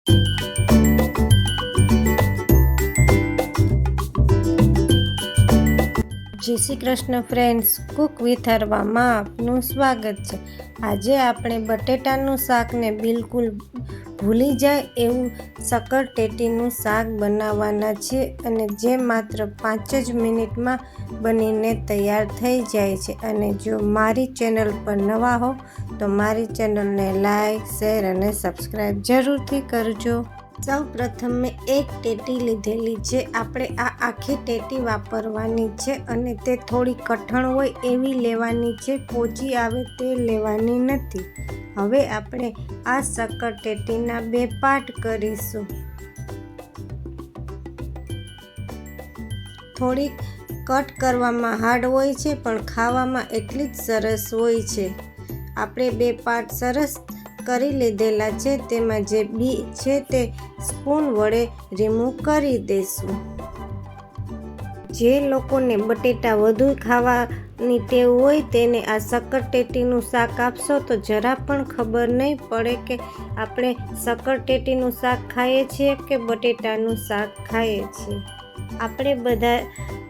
જય Shri Krishna friends, cook with હરવામાં આપનું સ્વાગત છે। આજે આપણે બટેટાનું શાકને બિલકુલ ભૂલી જાય એવું શક્કરટેટીનું શાક બનાવવાના છે અને જે માત્ર 5 જ મિનિટમાં બનીને તૈયાર થઈ જાય છે। અને જો મારી ચેનલ પર નવા હો તો મારી ચેનલને લાઈક, શેર અને સબસ્ક્રાઈબ જરૂરથી કરજો। સૌ પ્રથમ મેં એક ટેટી લીધેલી છે। આપણે આ આખી ટેટી વાપરવાની છે અને તે થોડી કઠણ હોય એવી લેવાની છે, પોચી આવે તે લેવાની નથી। હવે આપણે આ શક્કરટેટીના 2 પાર્ટ કરીશું। થોડીક કટ કરવામાં હાર્ડ હોય છે પણ ખાવામાં એટલી જ સરસ હોય છે। આપણે 2 પાર્ટ સરસ કરી લીધેલા છે, તેમાં જે બી છે તે સ્પૂન વડે રિમૂવ કરી દેશું। જે લોકોને બટેટા વધુ ખાવાની ટેવ હોય તેને આ શક્કરટેટીનું શાક આપશો તો જરા પણ ખબર નહીં પડે કે આપણે શક્કરટેટીનું શાક ખાઈએ છીએ કે બટેટાનું શાક ખાઈએ છીએ। આપણે બધા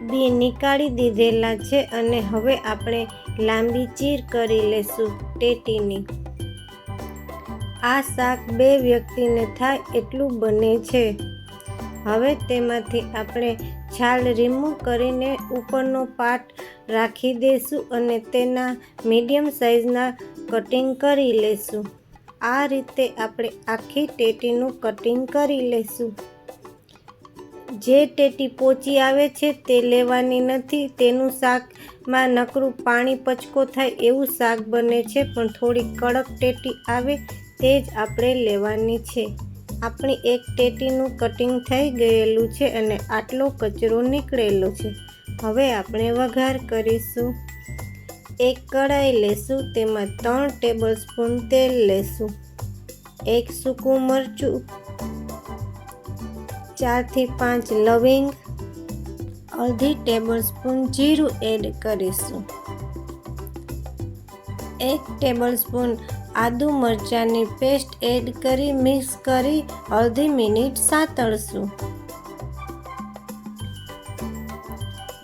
બી નીકાળી દીધેલા છે અને હવે આપણે લાંબી ચીર કરી લેશું ટેટીની। આ શાક 2 વ્યક્તિને થાય એટલું બને છે। હવે તેમાંથી આપણે છાલ રિમૂવ કરીને ઉપરનો પાર્ટ રાખી દઈશું અને તેના મીડિયમ સાઇઝના કટિંગ કરી લેશું। આ રીતે આપણે આખી ટેટીનું કટિંગ કરી લેશું। જે ટેટી પોચી આવે છે તે લેવાની નથી, તેનું શાકમાં નકરું પાણી પચકો થાય એવું શાક બને છે, પણ થોડી કડક ટેટી આવે તે જ આપણે લેવાની છે। આપણી એક ટેટીનું કટિંગ થઈ ગયેલું છે અને આટલો કચરો નીકળેલો છે। હવે આપણે વઘાર કરીશું। એક કઢાઈ લેશું, તેમાં 3 ટેબલસ્પૂન તેલ લેશું, 1 સૂકું મરચું, 4 થી 5 લવિંગ, અડધી ટેબલસ્પૂન જીરું એડ કરીશું, 1 ટેબલસ્પૂન આદુ મરચાંની પેસ્ટ એડ કરી મિક્સ કરી અડધી મિનિટ સાતળશું।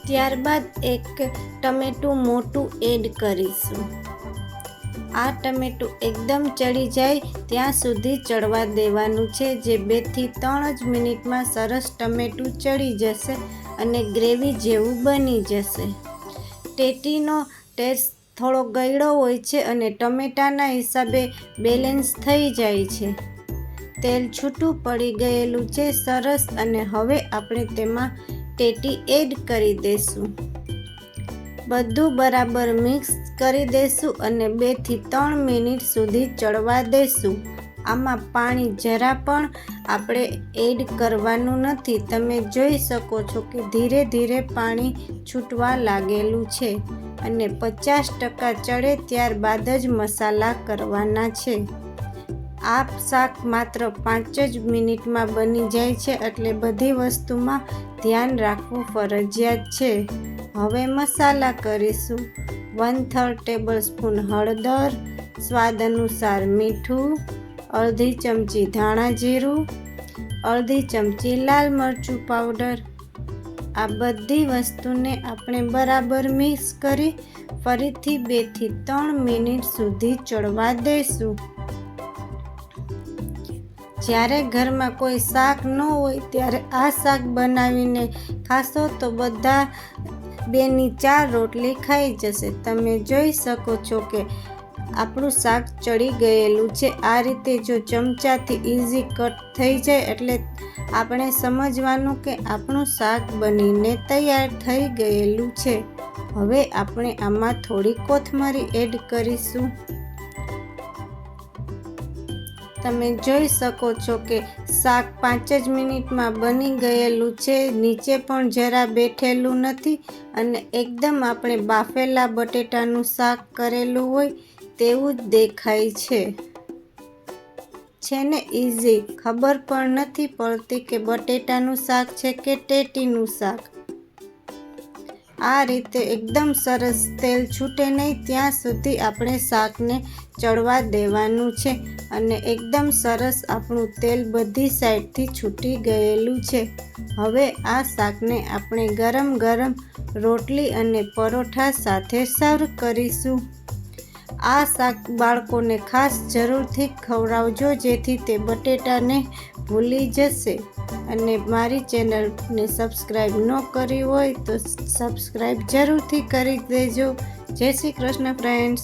ત્યારબાદ એક ટમેટું મોટું એડ કરીશું। આ ટમેટું એકદમ ચડી જાય ત્યાં સુધી ચડવા દેવાનું છે, જે 2 થી 3 જ મિનિટમાં સરસ ટમેટું ચડી જશે અને ગ્રેવી જેવું બની જશે। ટેટીનો ટેસ્ટ થોડો ગળ્યો હોય છે અને ટમેટાના હિસાબે બેલેન્સ થઈ જાય છે। તેલ છૂટું પડી ગયેલું છે સરસ, અને હવે આપણે તેમાં ટેટી એડ કરી દઈશું। બધું બરાબર મિક્સ કરી દઈશું અને 2 થી 3 મિનિટ સુધી ચડવા દઈશું। આમાં પાણી જરા પણ આપણે એડ કરવાનું નથી। તમે જોઈ શકો છો કે ધીરે ધીરે પાણી છૂટવા લાગેલું છે અને 50% ચડે ત્યારબાદ જ મસાલા કરવાના છે। આ શાક માત્ર 5 જ મિનિટમાં બની જાય છે, એટલે બધી વસ્તુમાં ધ્યાન રાખવું ફરજિયાત છે। હવે મસાલા કરીશું। 1/3 ટેબલસ્પૂન હળદર, સ્વાદ અનુસાર મીઠું, અડધી ચમચી ધાણા જીરું, અડધી ચમચી લાલ મરચું પાવડર। આ બધી વસ્તુને આપણે બરાબર મિક્સ કરી ફરીથી 2 થી 3 મિનિટ સુધી ચડવા દઈશું। જ્યારે ઘરમાં કોઈ શાક ન હોય ત્યારે આ શાક બનાવીને ખાશો તો બધા 2 ની 4 રોટલી ખાઈ જશે। તમે જોઈ શકો છો કે આપણું શાક ચડી ગયેલું છે। આ રીતે જો ચમચાથી ઇઝી કટ થઈ જાય એટલે આપણે સમજવાનું કે આપણું શાક બનીને તૈયાર થઈ ગયેલું છે। હવે આપણે આમાં થોડી કોથમરી એડ કરીશું। તમે જોઈ શકો છો કે શાક 5 જ મિનિટમાં બની ગયેલું છે, નીચે પણ જરા બેઠેલું નથી અને એકદમ આપણે બાફેલા બટેટાનું શાક કરેલું હોય તેવું જ દેખાય છે ને ઇઝી, ખબર પણ નથી પડતી કે બટેટાનું શાક છે કે ટેટીનું શાક। આ રીતે એકદમ સરસ તેલ છૂટે નહીં ત્યાં સુધી આપણે શાકને ચડવા દેવાનું છે અને એકદમ સરસ આપણું તેલ બધી સાઈડથી છૂટી ગયેલું છે. હવે આ શાકને આપણે ગરમ ગરમ રોટલી અને પરોઠા સાથે સર્વ કરીશું. આ શાક બાળકોને ખાસ જરૂરથી ખવડાવજો જેથી તે બટેટાને ભૂલી જશે. અને મારી ચેનલને સબસ્ક્રાઈબ ન કરી હોય તો સબસ્ક્રાઈબ જરૂરથી કરી દેજો. જય શ્રી કૃષ્ણ ફ્રેન્ડ્સ.